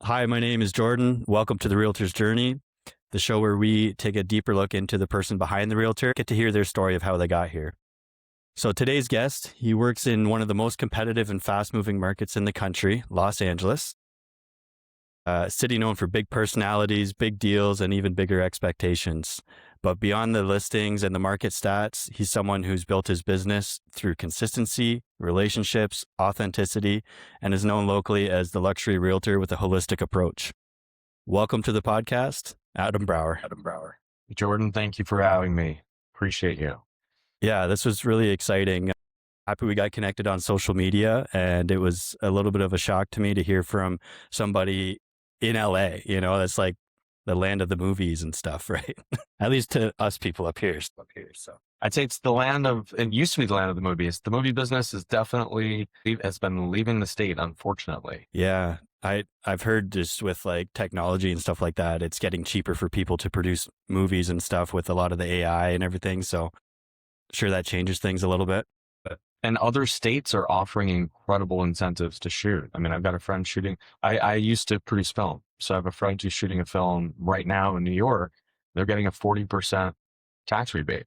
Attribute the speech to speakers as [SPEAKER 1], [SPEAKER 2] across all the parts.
[SPEAKER 1] Hi, my name is Jordan. Welcome to the Realtor's Journey, the show where we take a deeper look into the person behind the realtor, get to hear their story of how they got here. So today's guest, he works in one of the most competitive and fast-moving markets in the country, Los Angeles, a city known for big personalities, big deals, and even bigger expectations. But beyond the listings and the market stats, he's someone who's built his business through consistency, relationships, authenticity, and is known locally as the luxury realtor with a holistic approach. Welcome to the podcast, Adam Brawer.
[SPEAKER 2] Jordan, thank you for having me. Appreciate you.
[SPEAKER 1] Yeah, this was really exciting. Happy we got connected on social media, and it was a little bit of a shock to me to hear from somebody in LA. That's like the land of the movies and stuff, right? At least to us people up here. So
[SPEAKER 2] I'd say it's the land of, it used to be the land of the movies. The movie business is definitely, has been leaving the state, unfortunately.
[SPEAKER 1] yeah, I've heard just with like technology and stuff like that, it's getting cheaper for people to produce movies and stuff with a lot of the AI and everything. So sure that changes things a little bit.
[SPEAKER 2] And other states are offering incredible incentives to shoot. I mean, I've got a friend shooting, I used to produce film. So I have a friend who's shooting a film right now in New York. They're getting a 40% tax rebate,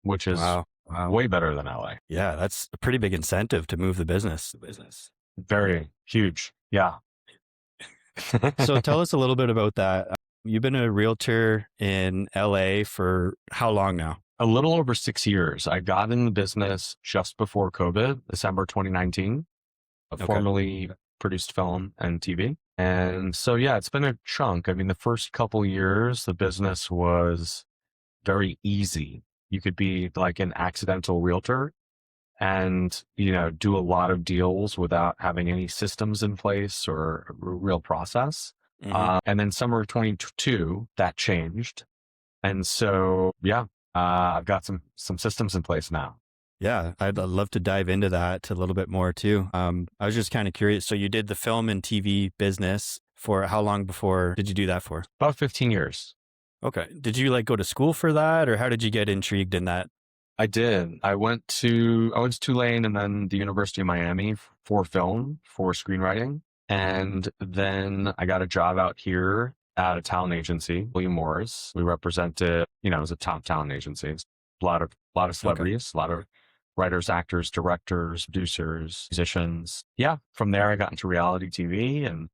[SPEAKER 2] which is
[SPEAKER 1] Wow.
[SPEAKER 2] way better than LA.
[SPEAKER 1] Yeah, that's a pretty big incentive to move the business.
[SPEAKER 2] Very huge. Yeah.
[SPEAKER 1] So tell us a little bit about that. You've been a realtor in LA for how long now?
[SPEAKER 2] A little over 6 years. I got in the business just before COVID, December 2019. I
[SPEAKER 1] Okay.
[SPEAKER 2] formerly produced film and TV. And so, yeah, it's been a chunk. I mean, the first couple years, the business was very easy. You could be like an accidental realtor and, do a lot of deals without having any systems in place or a real process.
[SPEAKER 1] Mhm.
[SPEAKER 2] And then summer of 22, that changed. And so, yeah, I've got some systems in place now.
[SPEAKER 1] Yeah, I'd love to dive into that a little bit more too. I was just kind of curious. So you did the film and TV business for how long before did you do that for?
[SPEAKER 2] About 15 years.
[SPEAKER 1] Okay. Did you like go to school for that, or how did you get intrigued in that?
[SPEAKER 2] I did. I went to Tulane and then the University of Miami for film, for screenwriting. And then I got a job out here at a talent agency, William Morris. We represented, it was a top talent agency. It's a lot of celebrities, a lot of writers, actors, directors, producers, musicians. Yeah. From there, I got into reality TV and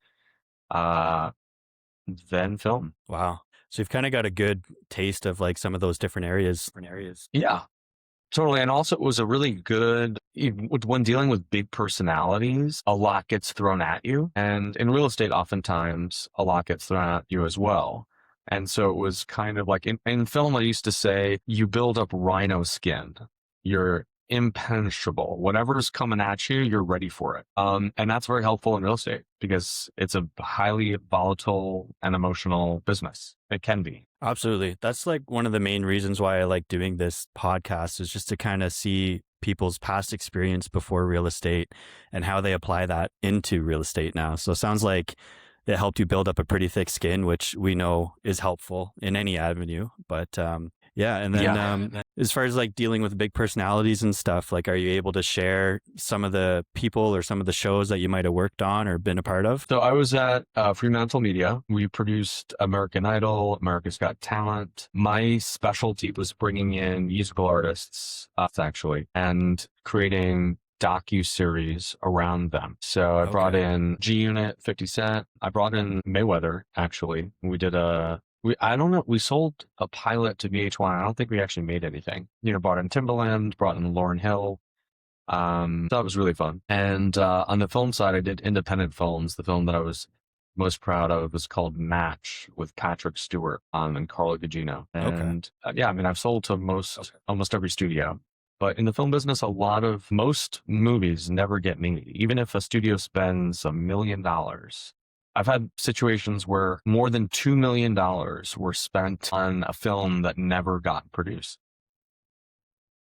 [SPEAKER 2] then film.
[SPEAKER 1] Wow. So you've kind of got a good taste of like some of those different areas.
[SPEAKER 2] Yeah. Totally. And also it was a really good, when dealing with big personalities, a lot gets thrown at you. And in real estate, oftentimes a lot gets thrown at you as well. And so it was kind of like in film, I used to say, you build up rhino skin. You're impenetrable. Whatever's coming at you, you're ready for it. And that's very helpful in real estate because it's a highly volatile and emotional business. It can be.
[SPEAKER 1] Absolutely. That's like one of the main reasons why I like doing this podcast is just to kind of see people's past experience before real estate and how they apply that into real estate now. So it sounds like it helped you build up a pretty thick skin, which we know is helpful in any avenue. But yeah. And then as far as like dealing with big personalities and stuff, like, are you able to share some of the people or some of the shows that you might have worked on or been a part of?
[SPEAKER 2] So I was at Fremantle Media. We produced American Idol, America's Got Talent. My specialty was bringing in musical artists, actually, and creating docu-series around them. So I brought in G-Unit, 50 Cent. I brought in Mayweather, actually. We did I don't know. We sold a pilot to VH1. I don't think we actually made anything. Brought in Timbaland, brought in Lauryn Hill. That was really fun. And on the film side, I did independent films. The film that I was most proud of was called Match with Patrick Stewart and Carla Gugino. And yeah, I mean, I've sold to almost every studio. But in the film business, most movies never get made. Even if a studio spends $1 million, I've had situations where more than $2 million were spent on a film that never got produced.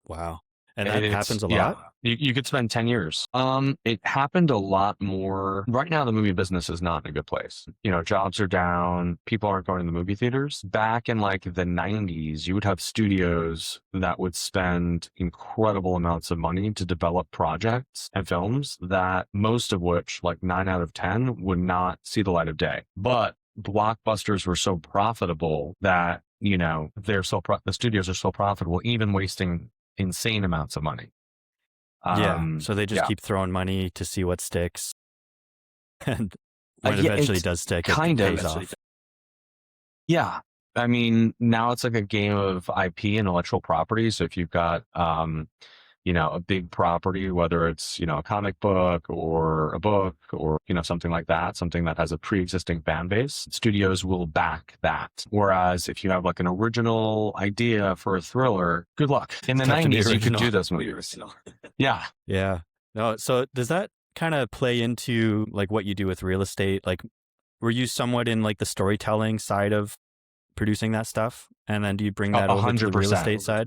[SPEAKER 1] Wow. And that happens a
[SPEAKER 2] Yeah,
[SPEAKER 1] lot?
[SPEAKER 2] you could spend 10 years. It happened a lot more. Right now, the movie business is not in a good place. Jobs are down. People aren't going to the movie theaters. Back in like the 90s, you would have studios that would spend incredible amounts of money to develop projects and films that most of which, like 9 out of 10, would not see the light of day. But blockbusters were so profitable that, the studios are so profitable, even wasting insane amounts of money.
[SPEAKER 1] Yeah. So they just
[SPEAKER 2] Yeah.
[SPEAKER 1] keep throwing money to see what sticks. And when it
[SPEAKER 2] Yeah,
[SPEAKER 1] eventually
[SPEAKER 2] it's
[SPEAKER 1] does stick, it
[SPEAKER 2] kind of.
[SPEAKER 1] pays off.
[SPEAKER 2] Yeah. I mean, now it's like a game of IP, intellectual property. So if you've got, a big property, whether it's, a comic book or a book or, something like that, something that has a pre-existing fan base, studios will back that. Whereas if you have like an original idea for a thriller, good luck. In the
[SPEAKER 1] Tough to be
[SPEAKER 2] 90s, you could
[SPEAKER 1] original.
[SPEAKER 2] do those movies. Yeah.
[SPEAKER 1] Yeah. No, so does that kind of play into like what you do with real estate? Like, were you somewhat in like the storytelling side of producing that stuff? And then do you bring that over to the real estate side?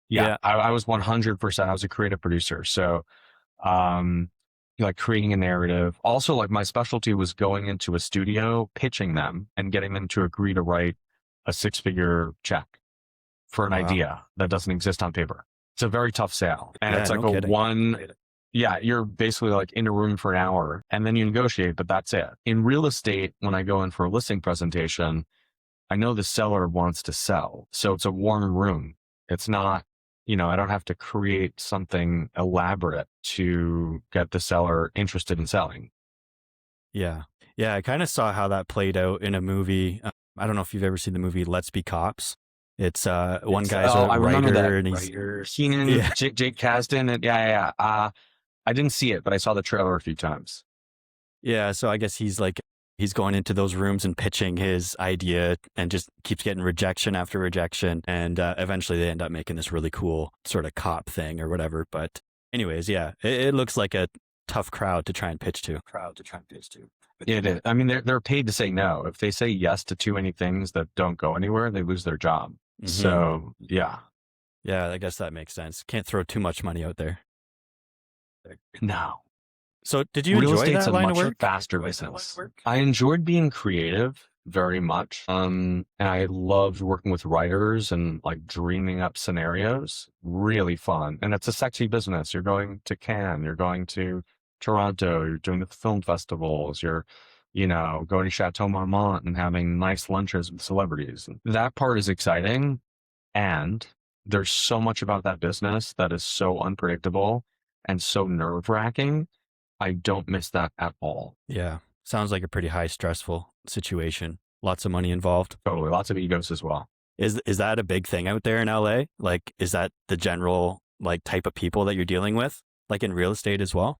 [SPEAKER 2] Yeah. I was 100%. I was a creative producer. So, like creating a narrative. Also, like my specialty was going into a studio, pitching them and getting them to agree to write a 6-figure check for an
[SPEAKER 1] Wow.
[SPEAKER 2] idea that doesn't exist on paper. It's a very tough sale. And
[SPEAKER 1] Yeah,
[SPEAKER 2] it's like
[SPEAKER 1] no kidding.
[SPEAKER 2] yeah, you're basically like in a room for an hour and then you negotiate, but that's it. In real estate, when I go in for a listing presentation, I know the seller wants to sell. So it's a warm room. It's not, I don't have to create something elaborate to get the seller interested in selling.
[SPEAKER 1] Yeah. Yeah. I kind of saw how that played out in a movie. I don't know if you've ever seen the movie Let's Be Cops. It's one guy's a
[SPEAKER 2] I remember that.
[SPEAKER 1] writer and he's
[SPEAKER 2] Keenan,
[SPEAKER 1] Yeah.
[SPEAKER 2] Jake Kasdan. And yeah. I didn't see it, but I saw the trailer a few times.
[SPEAKER 1] Yeah. So I guess he's going into those rooms and pitching his idea and just keeps getting rejection after rejection. And eventually they end up making this really cool sort of cop thing or whatever. But anyways, yeah, it looks like a tough crowd to try and pitch to.
[SPEAKER 2] It is. I mean, they're paid to say no. If they say yes to too many things that don't go anywhere, they lose their job.
[SPEAKER 1] Mhm.
[SPEAKER 2] So yeah.
[SPEAKER 1] Yeah, I guess that makes sense. Can't throw too much money out there.
[SPEAKER 2] No.
[SPEAKER 1] So did you
[SPEAKER 2] Real
[SPEAKER 1] enjoy
[SPEAKER 2] estate's
[SPEAKER 1] that
[SPEAKER 2] a
[SPEAKER 1] line
[SPEAKER 2] much
[SPEAKER 1] of work?
[SPEAKER 2] faster business. I enjoyed being creative very much. And I loved working with writers and like dreaming up scenarios. Really fun. And it's a sexy business. You're going to Cannes, you're going to Toronto, you're doing the film festivals, you're, going to Chateau Marmont and having nice lunches with celebrities. That part is exciting. And there's so much about that business that is so unpredictable and so nerve-wracking. I don't miss that at all.
[SPEAKER 1] Yeah. Sounds like a pretty high stressful situation. Lots of money involved.
[SPEAKER 2] Totally. Lots of egos as well.
[SPEAKER 1] Is that a big thing out there in LA? Like, is that the general like type of people that you're dealing with? Like in real estate as well?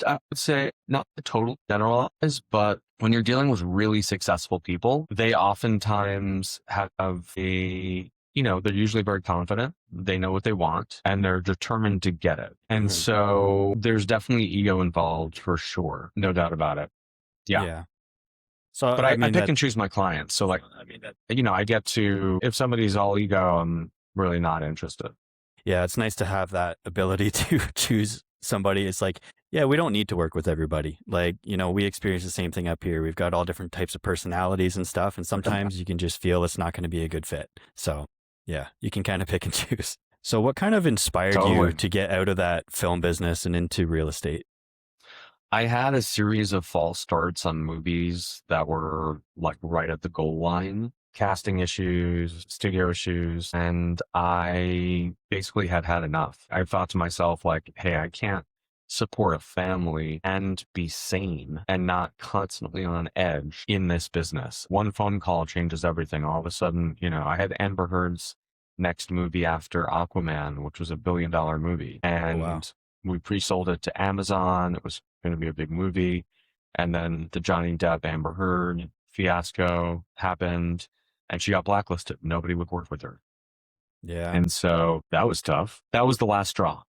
[SPEAKER 2] I would say not the total generalize, but when you're dealing with really successful people, they oftentimes have they're usually very confident. They know what they want and they're determined to get it. And so there's definitely ego involved for sure. No doubt about it. Yeah.
[SPEAKER 1] So,
[SPEAKER 2] but I pick and choose my clients. So like, I get to, if somebody's all ego, I'm really not interested.
[SPEAKER 1] Yeah. It's nice to have that ability to choose somebody. It's like, yeah, we don't need to work with everybody. Like, we experience the same thing up here. We've got all different types of personalities and stuff. And sometimes you can just feel it's not going to be a good fit. So yeah, you can kind of pick and choose. So what kind of inspired you to get out of that film business and into real estate?
[SPEAKER 2] I had a series of false starts on movies that were like right at the goal line, casting issues, studio issues, and I basically had enough. I thought to myself like, hey, I can't support a family and be sane and not constantly on edge in this business. One phone call changes everything. All of a sudden, I had Amber Heard's next movie after Aquaman, which was $1 billion movie. And we pre-sold it to Amazon. It was going to be a big movie. And then the Johnny Depp, Amber Heard fiasco happened and she got blacklisted. Nobody would work with her.
[SPEAKER 1] Yeah.
[SPEAKER 2] And so that was tough. That was the last straw.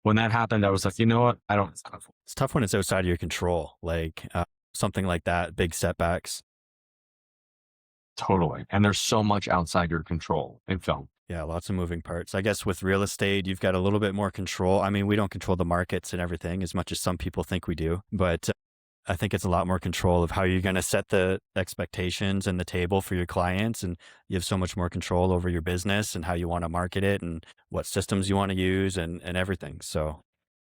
[SPEAKER 2] When that happened, I was like, you know what?
[SPEAKER 1] It's tough when it's outside of your control, like something like that, big setbacks.
[SPEAKER 2] Totally. And there's so much outside your control in film.
[SPEAKER 1] Yeah, lots of moving parts. I guess with real estate, you've got a little bit more control. I mean, we don't control the markets and everything as much as some people think we do, but I think it's a lot more control of how you're going to set the expectations and the table for your clients. And you have so much more control over your business and how you want to market it and what systems you want to use and everything. So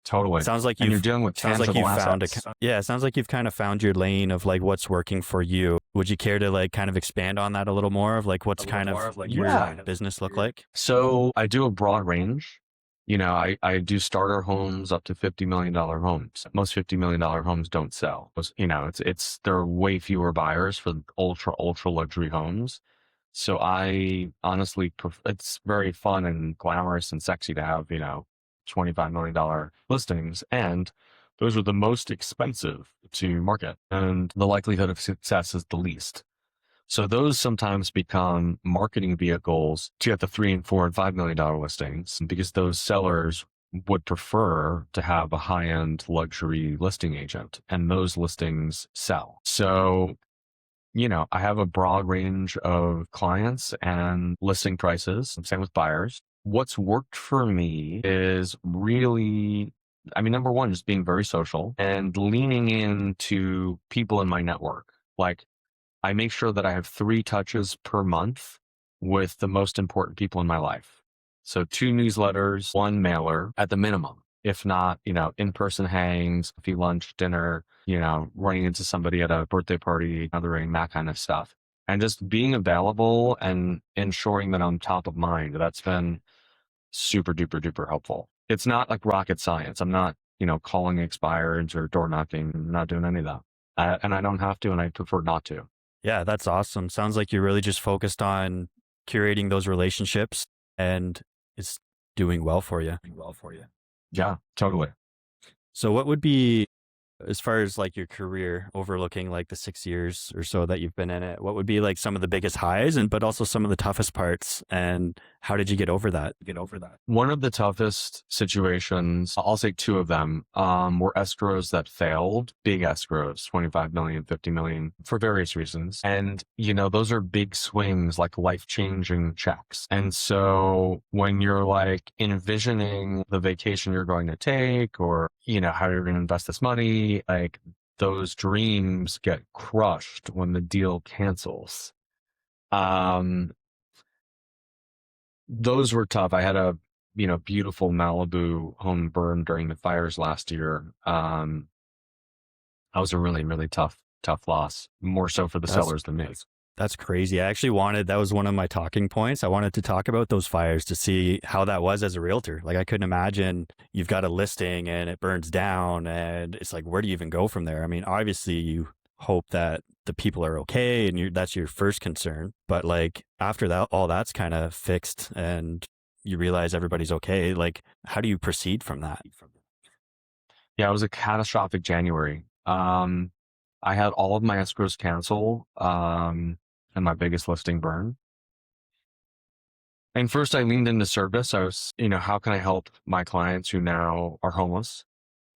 [SPEAKER 2] Totally.
[SPEAKER 1] sounds like
[SPEAKER 2] And you're
[SPEAKER 1] you've
[SPEAKER 2] dealing with
[SPEAKER 1] sounds like
[SPEAKER 2] tangible
[SPEAKER 1] you've found
[SPEAKER 2] assets.
[SPEAKER 1] yeah, it sounds like you've kind of found your lane of like what's working for you. Would you care to like kind of expand on that a little more of like what's kind of your
[SPEAKER 2] Yeah.
[SPEAKER 1] business look like?
[SPEAKER 2] So I do a broad range. I do starter homes up to $50 million homes. Most $50 million homes don't sell. There are way fewer buyers for ultra luxury homes. So I honestly, it's very fun and glamorous and sexy to have, $25 million listings. And those are the most expensive to market. And the likelihood of success is the least. So those sometimes become marketing vehicles to get the $3 and $4 and $5 million listings because those sellers would prefer to have a high-end luxury listing agent, and those listings sell. So, I have a broad range of clients and listing prices. Same with buyers. What's worked for me is really, number one, just being very social and leaning into people in my network. Like, I make sure that I have 3 touches per month with the most important people in my life. So 2 newsletters, 1 mailer at the minimum. If not, in-person hangs, coffee, lunch, dinner, running into somebody at a birthday party, othering, that kind of stuff. And just being available and ensuring that I'm top of mind. That's been super duper duper helpful. It's not like rocket science. I'm not, calling expireds or door knocking. I'm not doing any of that. And I don't have to, and I prefer not to.
[SPEAKER 1] Yeah, that's awesome. Sounds like you're really just focused on curating those relationships and it's doing well for you.
[SPEAKER 2] Yeah, totally.
[SPEAKER 1] So what would be, as far as like your career overlooking like the 6 years or so that you've been in it, what would be like some of the biggest highs but also some of the toughest parts, and how did you get over that?
[SPEAKER 2] One of the toughest situations, I'll say 2 of them, were escrows that failed, big escrows, 25 million, 50 million, for various reasons. And, those are big swings, like life-changing checks. And so when you're like envisioning the vacation you're going to take, or, how you're going to invest this money, like those dreams get crushed when the deal cancels. Those were tough. I had a, beautiful Malibu home burn during the fires last year. That was a really, really tough loss, more so for the sellers than me.
[SPEAKER 1] That's crazy. I actually that was one of my talking points. I wanted to talk about those fires to see how that was as a realtor. Like I couldn't imagine you've got a listing and it burns down and it's like, where do you even go from there? I mean, obviously you hope that the people are okay and that's your first concern. But like after that, all that's kind of fixed and you realize everybody's okay. Like, how do you proceed from that?
[SPEAKER 2] Yeah, it was a catastrophic January. I had all of my escrows cancel, and my biggest listing burn. And first I leaned into service. I was, how can I help my clients who now are homeless,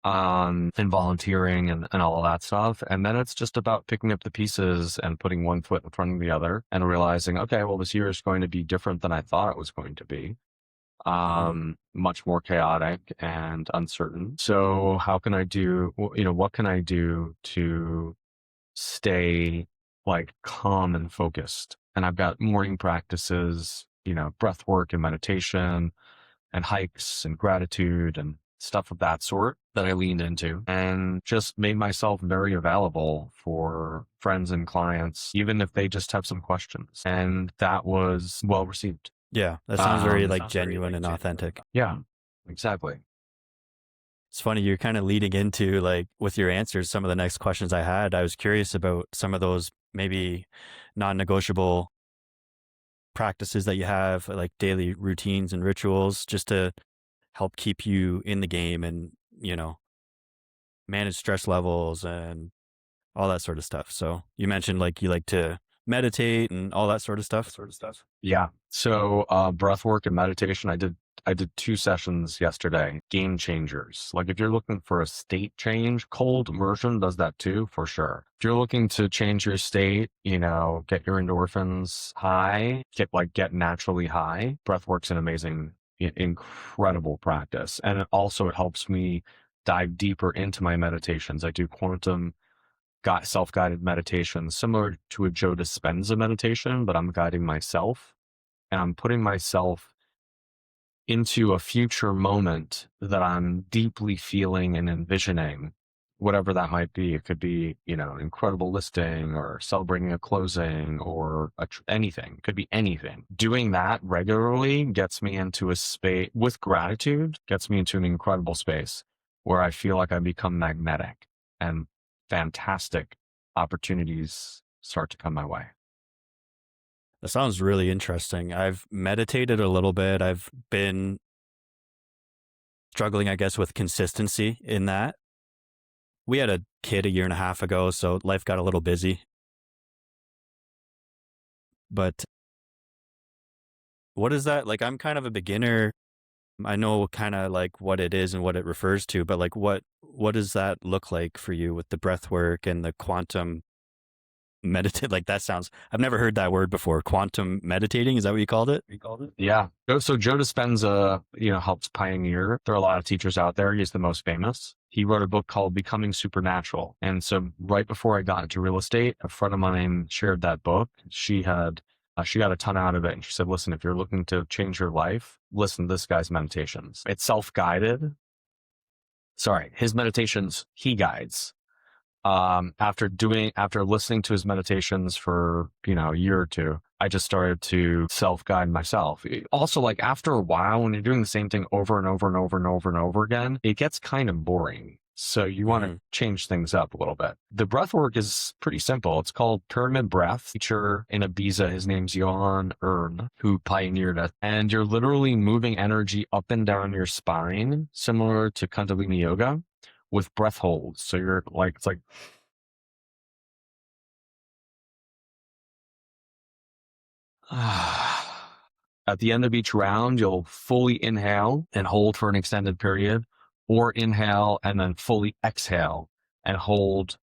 [SPEAKER 2] and volunteering and all of that stuff. And then it's just about picking up the pieces and putting one foot in front of the other and realizing, okay, well, this year is going to be different than I thought it was going to be. Much more chaotic and uncertain. So what can I do to stay like calm and focused? And I've got morning practices, breath work and meditation and hikes and gratitude and stuff of that sort that I leaned into, and just made myself very available for friends and clients, even if they just have some questions. And that was well received.
[SPEAKER 1] Yeah, that sounds very like genuine and authentic.
[SPEAKER 2] Yeah, exactly.
[SPEAKER 1] It's funny, you're kind of leading into like with your answers, some of the next questions I had. I was curious about some of those maybe non-negotiable practices that you have, like daily routines and rituals, just to help keep you in the game and, manage stress levels and all that sort of stuff. So you mentioned like you like to meditate and all that sort of stuff.
[SPEAKER 2] Yeah. So breath work and meditation, I did I did 2 sessions yesterday, game changers. Like if you're looking for a state change, cold immersion does that too, for sure. If you're looking to change your state, get your endorphins high, get naturally high, breathwork's an amazing, incredible practice. And it helps me dive deeper into my meditations. I do quantum self-guided meditations similar to a Joe Dispenza meditation, but I'm guiding myself and I'm putting myself into a future moment that I'm deeply feeling and envisioning, whatever that might be. It could be, an incredible listing or celebrating a closing or anything. It could be anything. Doing that regularly gets me into a space with gratitude, gets me into an incredible space where I feel like I become magnetic and fantastic opportunities start to come my way.
[SPEAKER 1] That sounds really interesting. I've meditated a little bit. I've been struggling, I guess, with consistency in that. We had a kid a year and a half ago, so life got a little busy. But what is that? Like, I'm kind of a beginner. I know kind of like what it is and what it refers to, but like what does that look like for you with the breath work and the quantum meditate? Like that sounds, I've never heard that word before. Quantum meditating, is that what you called it?
[SPEAKER 2] Yeah. So Joe Dispenza, helps pioneer. There are a lot of teachers out there. He's the most famous. He wrote a book called Becoming Supernatural. And so right before I got into real estate, a friend of mine shared that book. She got a ton out of it. And she said, listen, if you're looking to change your life, listen to this guy's meditations. It's self-guided. Sorry, his meditations, he guides. After listening to his meditations for, a year or two, I just started to self-guide myself. Also, like after a while, when you're doing the same thing over and over and over and over and over again, it gets kind of boring. So you want to change things up a little bit. The breath work is pretty simple. It's called pyramid breath. Teacher in Ibiza, his name's Johan Ern, who pioneered it. And you're literally moving energy up and down your spine, similar to Kundalini yoga, with breath holds. So you're like, it's like, at the end of each round, you'll fully inhale and hold for an extended period, or inhale and then fully exhale and hold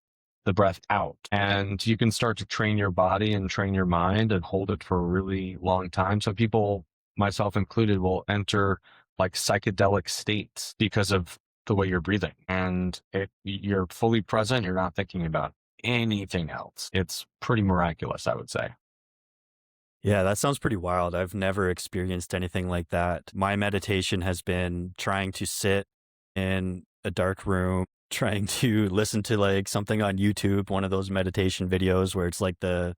[SPEAKER 2] the breath out. And you can start to train your body and train your mind and hold it for a really long time. So people, myself included, will enter like psychedelic states because of the way you're breathing, and you're fully present. You're not thinking about anything else. It's pretty miraculous, I would say.
[SPEAKER 1] Yeah, that sounds pretty wild. I've never experienced anything like that. My meditation has been trying to sit in a dark room, trying to listen to like something on YouTube, one of those meditation videos where it's like the,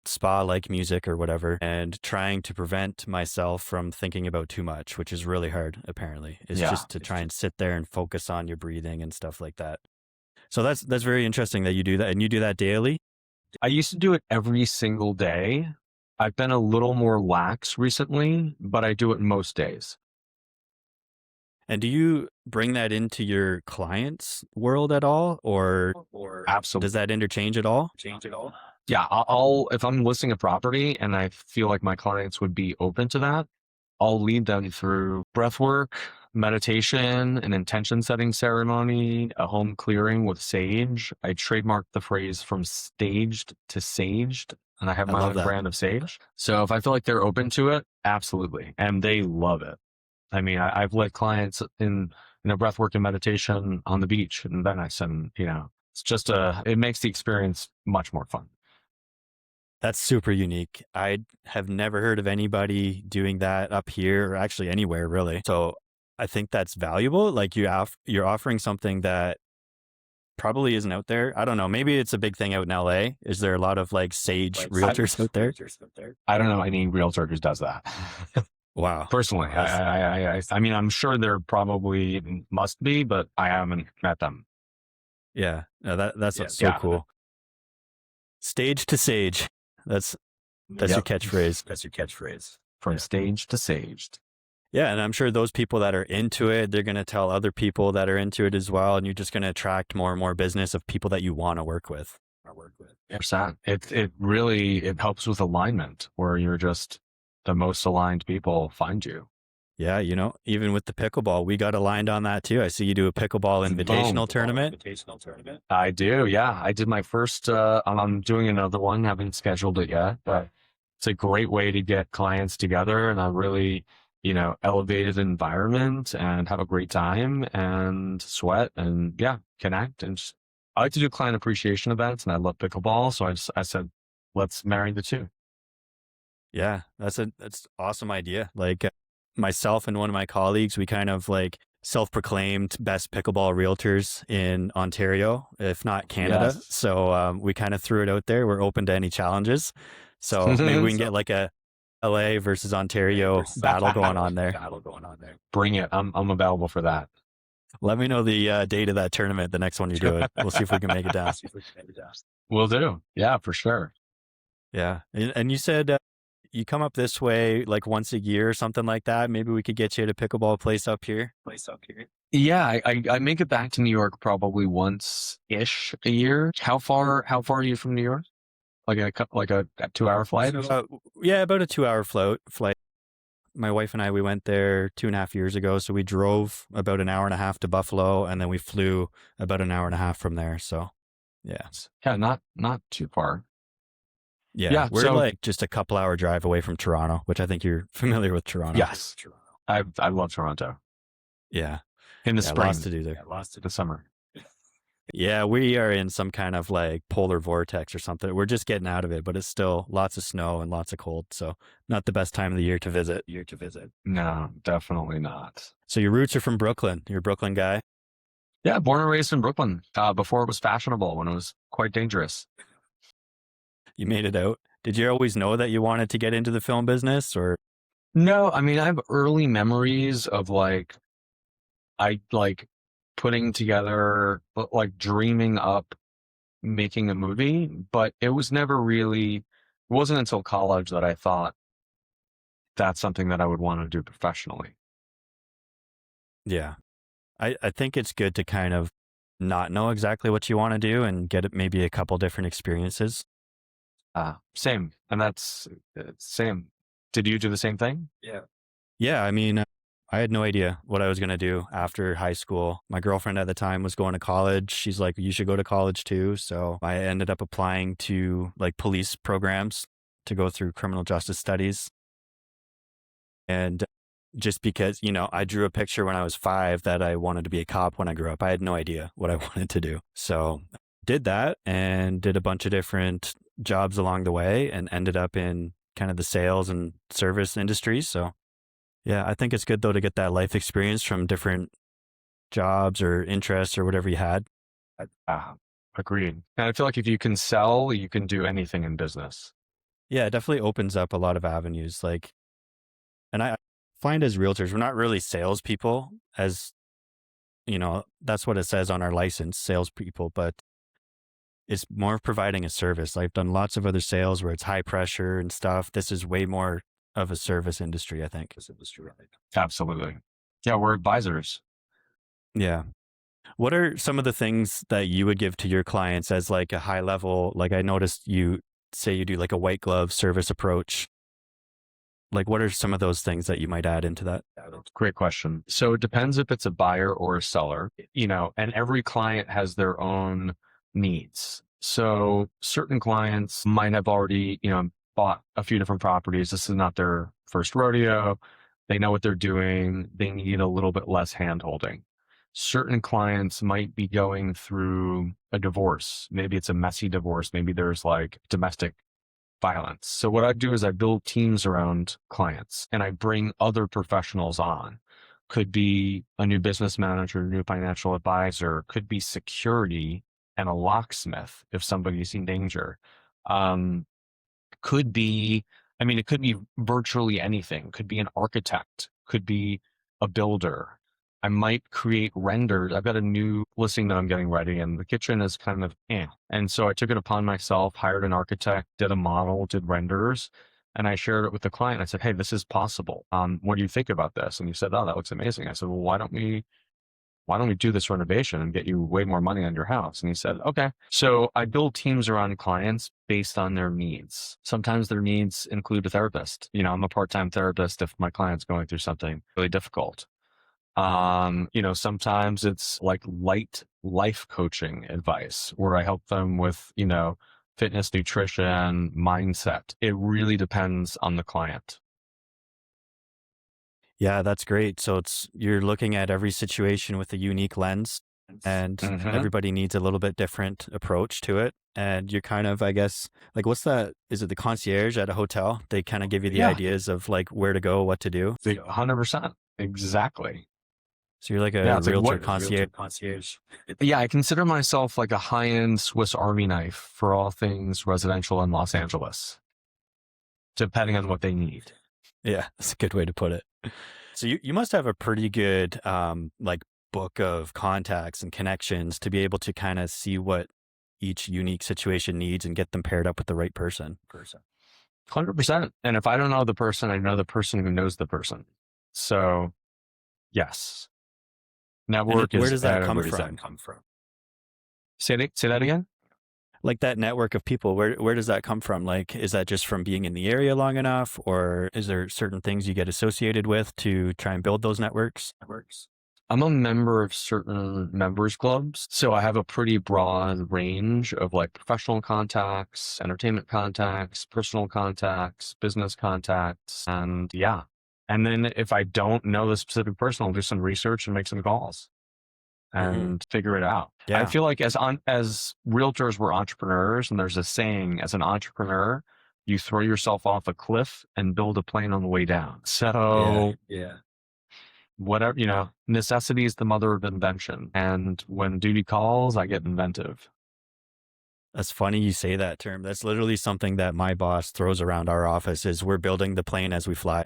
[SPEAKER 1] spa like music or whatever, and trying to prevent myself from thinking about too much, which is really hard, apparently. It's just to try and sit there and focus on your breathing and stuff like that. So that's very interesting that you do that, and you do that daily.
[SPEAKER 2] I used to do it every single day. I've been a little more lax recently, but I do it most days.
[SPEAKER 1] And do you bring that into your clients' world at all, or
[SPEAKER 2] Absolutely.
[SPEAKER 1] does that interchange at all?
[SPEAKER 2] Yeah, I'll if I'm listing a property and I feel like my clients would be open to that, I'll lead them through breath work, meditation, an intention setting ceremony, a home clearing with sage. I trademarked the phrase from staged to saged, and I have my own brand of sage. So if I feel like they're open to it, absolutely. And they love it. I mean, I've led clients in breath work and meditation on the beach in Venice, and it's just it makes the experience much more fun.
[SPEAKER 1] That's super unique. I have never heard of anybody doing that up here, or actually anywhere really. So I think that's valuable. Like you're offering something that probably isn't out there. I don't know. Maybe it's a big thing out in LA. Is there a lot of like sage realtors out there?
[SPEAKER 2] I don't know any realtor who does that.
[SPEAKER 1] Wow.
[SPEAKER 2] Personally, I mean, I'm sure there probably must be, but I haven't met them.
[SPEAKER 1] Yeah, no, that's so cool. Stage to sage. That's your catchphrase.
[SPEAKER 2] That's your catchphrase. From stage to saged.
[SPEAKER 1] Yeah, and I'm sure those people that are into it, they're going to tell other people that are into it as well, and you're just going to attract more and more business of people that you want to work with.
[SPEAKER 2] 100%. It really helps with alignment, where you're just the most aligned people find you.
[SPEAKER 1] Yeah, even with the pickleball, we got aligned on that too. I see you do a pickleball
[SPEAKER 2] Boom.
[SPEAKER 1] invitational tournament.
[SPEAKER 2] I do. Yeah. I did my first, I'm doing another one. Haven't scheduled it yet, but it's a great way to get clients together in a really, elevated environment and have a great time and sweat and yeah, connect. And just, I like to do client appreciation events and I love pickleball. So I said, let's marry the two.
[SPEAKER 1] Yeah, that's awesome idea. Like myself and one of my colleagues, we kind of like self-proclaimed best pickleball realtors in Ontario, if not Canada.
[SPEAKER 2] Yes.
[SPEAKER 1] So we kind of threw it out there. We're open to any challenges. So maybe we can get like a LA versus Ontario battle going on there.
[SPEAKER 2] Bring it. I'm available for that.
[SPEAKER 1] Let me know the date of that tournament, the next one you're doing. We'll see if we can make it down.
[SPEAKER 2] Will do. Yeah, for sure.
[SPEAKER 1] Yeah. And you said you come up this way like once a year or something like that. Maybe we could get you at a pickleball place up here.
[SPEAKER 2] Yeah, I make it back to New York probably once-ish a year. How far are you from New York? Like a 2 hour flight?
[SPEAKER 1] Yeah, about a 2 hour flight. My wife and I, we went there 2.5 years ago. So we drove about an hour and a half to Buffalo, and then we flew about an hour and a half from there. So yeah.
[SPEAKER 2] Yeah, not too far.
[SPEAKER 1] Yeah, we're like just a couple hour drive away from Toronto, which I think you're familiar with Toronto.
[SPEAKER 2] Yes. I love Toronto.
[SPEAKER 1] Yeah.
[SPEAKER 2] In the spring.
[SPEAKER 1] Lots to do there.
[SPEAKER 2] Lots the summer.
[SPEAKER 1] Yeah, we are in some kind of like polar vortex or something. We're just getting out of it, but it's still lots of snow and lots of cold. So not the best time of the year to visit.
[SPEAKER 2] No, definitely not.
[SPEAKER 1] So your roots are from Brooklyn. You're a Brooklyn guy?
[SPEAKER 2] Yeah, born and raised in Brooklyn, before it was fashionable, when it was quite dangerous.
[SPEAKER 1] You made it out. Did you always know that you wanted to get into the film business or?
[SPEAKER 2] No, I mean, I have early memories of I putting together, like dreaming up making a movie, but it was never really, it wasn't until college that I thought that's something that I would want to do professionally.
[SPEAKER 1] Yeah. I think it's good to kind of not know exactly what you want to do and get maybe a couple different experiences.
[SPEAKER 2] Same. And that's same. Did you do the same thing?
[SPEAKER 1] Yeah. I mean, I had no idea what I was going to do after high school. My girlfriend at the time was going to college. She's like, you should go to college too. So I ended up applying to like police programs to go through criminal justice studies. And just because, I drew a picture when I was 5 that I wanted to be a cop when I grew up. I had no idea what I wanted to do. So did that and did a bunch of different jobs along the way and ended up in kind of the sales and service industries. So yeah, I think it's good though to get that life experience from different jobs or interests or whatever you had.
[SPEAKER 2] Agreed. And I feel like if you can sell, you can do anything in business.
[SPEAKER 1] Yeah, it definitely opens up a lot of avenues. And I find as realtors, we're not really salespeople, as that's what it says on our license, salespeople, but it's more of providing a service. I've done lots of other sales where it's high pressure and stuff. This is way more of a service industry, I think.
[SPEAKER 2] Absolutely. Yeah, we're advisors.
[SPEAKER 1] Yeah. What are some of the things that you would give to your clients as like a high level? Like I noticed you say you do like a white glove service approach. Like what are some of those things that you might add into that?
[SPEAKER 2] Great question. So it depends if it's a buyer or a seller, and every client has their own needs. So certain clients might have already, bought a few different properties. This is not their first rodeo. They know what they're doing. They need a little bit less handholding. Certain clients might be going through a divorce. Maybe it's a messy divorce. Maybe there's like domestic violence. So what I do is I build teams around clients and I bring other professionals on. Could be a new business manager, new financial advisor, could be security and a locksmith if somebody's in danger. Could be, it could be virtually anything. Could be an architect, could be a builder. I might create renders. I've got a new listing that I'm getting ready and the kitchen is kind of, And so I took it upon myself, hired an architect, did a model, did renders, and I shared it with the client. I said, hey, this is possible. What do you think about this? And he said, oh, that looks amazing. I said, well, why don't we why don't we do this renovation and get you way more money on your house? And he said, okay. So I build teams around clients based on their needs. Sometimes their needs include a therapist. I'm a part-time therapist if my client's going through something really difficult. Sometimes it's like light life coaching advice where I help them with, fitness, nutrition, mindset. It really depends on the client.
[SPEAKER 1] Yeah, that's great. So you're looking at every situation with a unique lens, and everybody needs a little bit different approach to it. And you're kind of, I guess, like, what's that? Is it the concierge at a hotel? They kind of give you the ideas of like where to go, what to do.
[SPEAKER 2] 100%. Exactly.
[SPEAKER 1] So you're like a realtor concierge.
[SPEAKER 2] Yeah, I consider myself like a high-end Swiss Army knife for all things residential in Los Angeles, depending on what they need.
[SPEAKER 1] Yeah, that's a good way to put it. So you must have a pretty good like book of contacts and connections to be able to kind of see what each unique situation needs and get them paired up with the right person.
[SPEAKER 2] 100%. And if I don't know the person, I know the person who knows the person. So yes. Network
[SPEAKER 1] where
[SPEAKER 2] is
[SPEAKER 1] does that come from?
[SPEAKER 2] Say that again?
[SPEAKER 1] Like that network of people, where does that come from? Like, is that just from being in the area long enough, or is there certain things you get associated with to try and build those networks?
[SPEAKER 2] I'm a member of certain members clubs. So I have a pretty broad range of like professional contacts, entertainment contacts, personal contacts, business contacts. And yeah. And then if I don't know the specific person, I'll do some research and make some calls and figure it out.
[SPEAKER 1] Yeah.
[SPEAKER 2] I feel like as realtors, we're entrepreneurs, and there's a saying, as an entrepreneur, you throw yourself off a cliff and build a plane on the way down. So yeah. Whatever, necessity is the mother of invention. And when duty calls, I get inventive.
[SPEAKER 1] That's funny you say that term. That's literally something that my boss throws around our office is we're building the plane as we fly.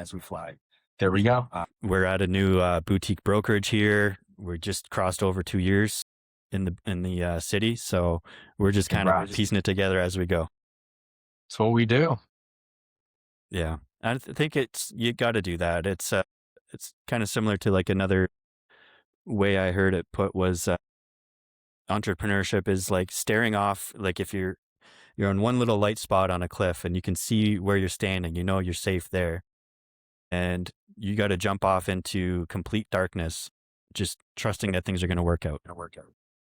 [SPEAKER 2] There we go.
[SPEAKER 1] We're at a new boutique brokerage here. We're just crossed over 2 years in the city. So we're just kind of piecing it together as we go.
[SPEAKER 2] That's what we do.
[SPEAKER 1] Yeah. I think you got to do that. It's kind of similar to like another way I heard it put was entrepreneurship is like staring off. Like if you're on one little light spot on a cliff and you can see where you're standing, you're safe there. And you got to jump off into complete darkness, just trusting that things are going to work out.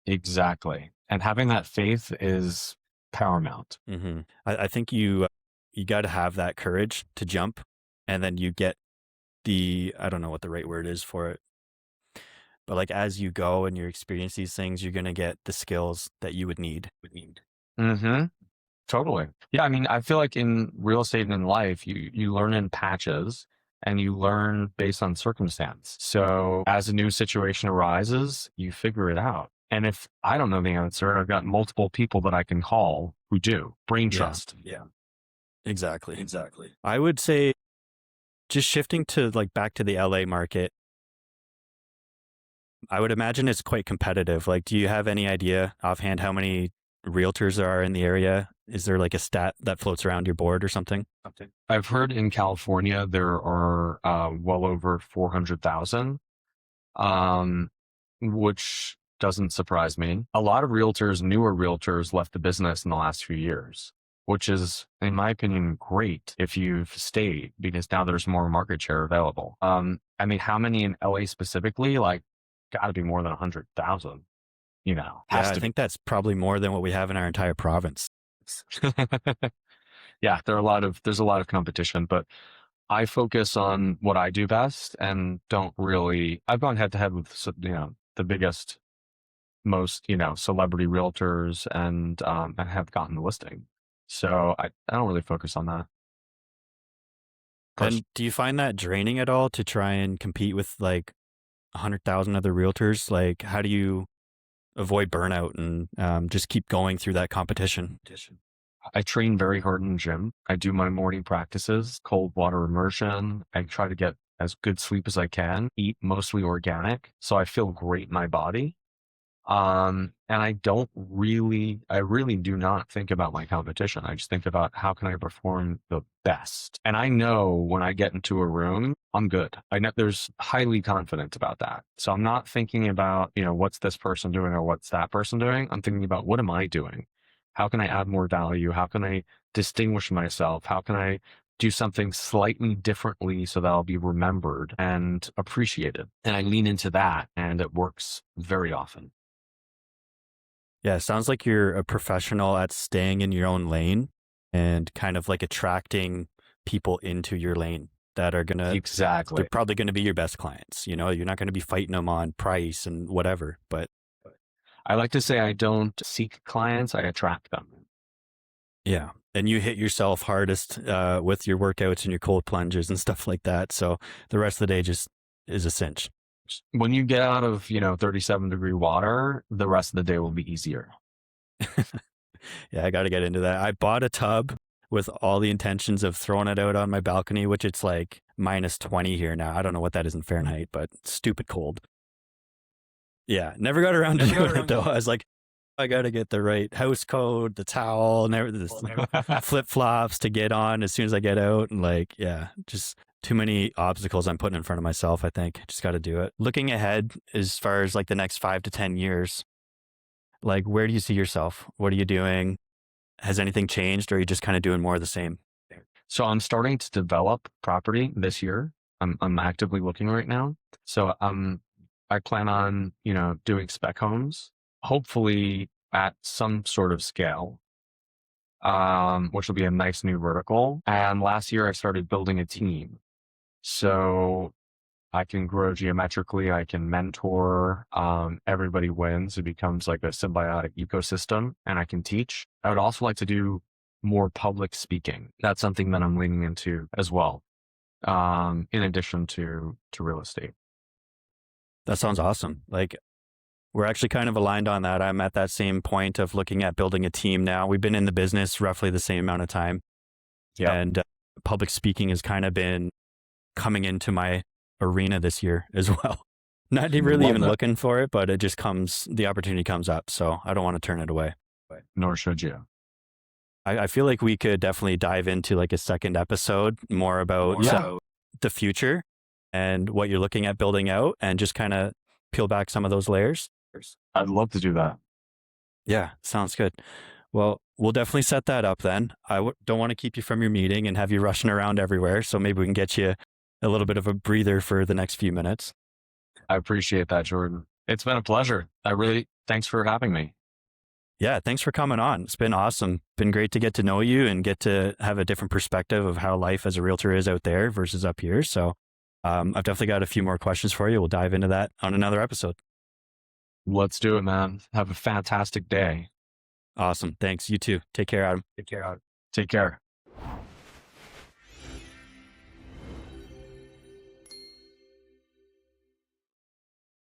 [SPEAKER 2] Exactly. And having that faith is paramount.
[SPEAKER 1] I think you got to have that courage to jump, and then you get I don't know what the right word is for it, but like as you go and you experience these things, you're going to get the skills that you would need.
[SPEAKER 2] Totally. Yeah. I mean, I feel like in real estate and in life, you learn in patches and you learn based on circumstance. So as a new situation arises, you figure it out. And if I don't know the answer, I've got multiple people that I can call who do. Brain trust.
[SPEAKER 1] Yeah. Exactly. I would say just shifting to like back to the LA market, I would imagine it's quite competitive. Like, do you have any idea offhand how many realtors there are in the area? Is there like a stat that floats around your board or something?
[SPEAKER 2] I've heard in California there are well over 400,000, which doesn't surprise me. A lot of newer realtors left the business in the last few years, which is, in my opinion, great if you've stayed, because now there's more market share available. I mean, how many in LA specifically? Like, got to be more than 100,000.
[SPEAKER 1] I think that's probably more than what we have in our entire province.
[SPEAKER 2] Yeah, there's a lot of competition, but I focus on what I do best and I've gone head to head with, the biggest, most, celebrity realtors and have gotten the listing. So I don't really focus on that.
[SPEAKER 1] And do you find that draining at all to try and compete with like 100,000 other realtors? Like, how do you avoid burnout and just keep going through that competition?
[SPEAKER 2] I train very hard in the gym. I do my morning practices, cold water immersion. I try to get as good sleep as I can, eat mostly organic. So I feel great in my body. And I really do not think about my competition. I just think about how can I perform the best. And I know when I get into a room, I'm good. I know there's highly confident about that. So I'm not thinking about, what's this person doing or what's that person doing. I'm thinking about what am I doing? How can I add more value? How can I distinguish myself? How can I do something slightly differently so that I'll be remembered and appreciated? And I lean into that, and it works very often.
[SPEAKER 1] Yeah, it sounds like you're a professional at staying in your own lane and kind of like attracting people into your lane that are they're
[SPEAKER 2] Exactly.
[SPEAKER 1] probably going to be your best clients. You're not going to be fighting them on price and whatever, but
[SPEAKER 2] I like to say I don't seek clients, I attract them.
[SPEAKER 1] yeah. And you hit yourself hardest with your workouts and your cold plunges and stuff like that. So the rest of the day just is a cinch.
[SPEAKER 2] When you get out of, 37-degree water, the rest of the day will be easier.
[SPEAKER 1] Yeah, I got to get into that. I bought a tub with all the intentions of throwing it out on my balcony, which it's like -20 here now. I don't know what that is in Fahrenheit, but stupid cold. Yeah, never got around to doing it though. I was like, I got to get the right house code, the towel, and the flip flops to get on as soon as I get out. And like, yeah, just too many obstacles I'm putting in front of myself. I think just got to do it. Looking ahead as far as like the next 5 to 10 years, like where do you see yourself? What are you doing? Has anything changed, or are you just kind of doing more of the same?
[SPEAKER 2] So I'm starting to develop property this year. I'm actively looking right now. So I plan on, doing spec homes, hopefully at some sort of scale, which will be a nice new vertical. And last year I started building a team. So I can grow geometrically. I can mentor. Everybody wins. It becomes like a symbiotic ecosystem, and I can teach. I would also like to do more public speaking. That's something that I'm leaning into as well, in addition to real estate.
[SPEAKER 1] That sounds awesome. Like we're actually kind of aligned on that. I'm at that same point of looking at building a team now. We've been in the business roughly the same amount of time.
[SPEAKER 2] Yeah.
[SPEAKER 1] And public speaking has kind of been coming into my arena this year as well. Not really even looking for it, but the opportunity comes up. So I don't want to turn it away.
[SPEAKER 2] Nor should you.
[SPEAKER 1] I feel like we could definitely dive into like a second episode more about the future and what you're looking at building out, and just kind of peel back some of those layers.
[SPEAKER 2] I'd love to do that.
[SPEAKER 1] Yeah, sounds good. Well, we'll definitely set that up then. Don't want to keep you from your meeting and have you rushing around everywhere. So maybe we can get you a little bit of a breather for the next few minutes.
[SPEAKER 2] I appreciate that, Jordan. It's been a pleasure. Thanks for having me.
[SPEAKER 1] Yeah, thanks for coming on. It's been awesome. Been great to get to know you and get to have a different perspective of how life as a realtor is out there versus up here. So I've definitely got a few more questions for you. We'll dive into that on another episode.
[SPEAKER 2] Let's do it, man. Have a fantastic day.
[SPEAKER 1] Awesome. Thanks. You too. Take care, Adam.
[SPEAKER 2] Take care.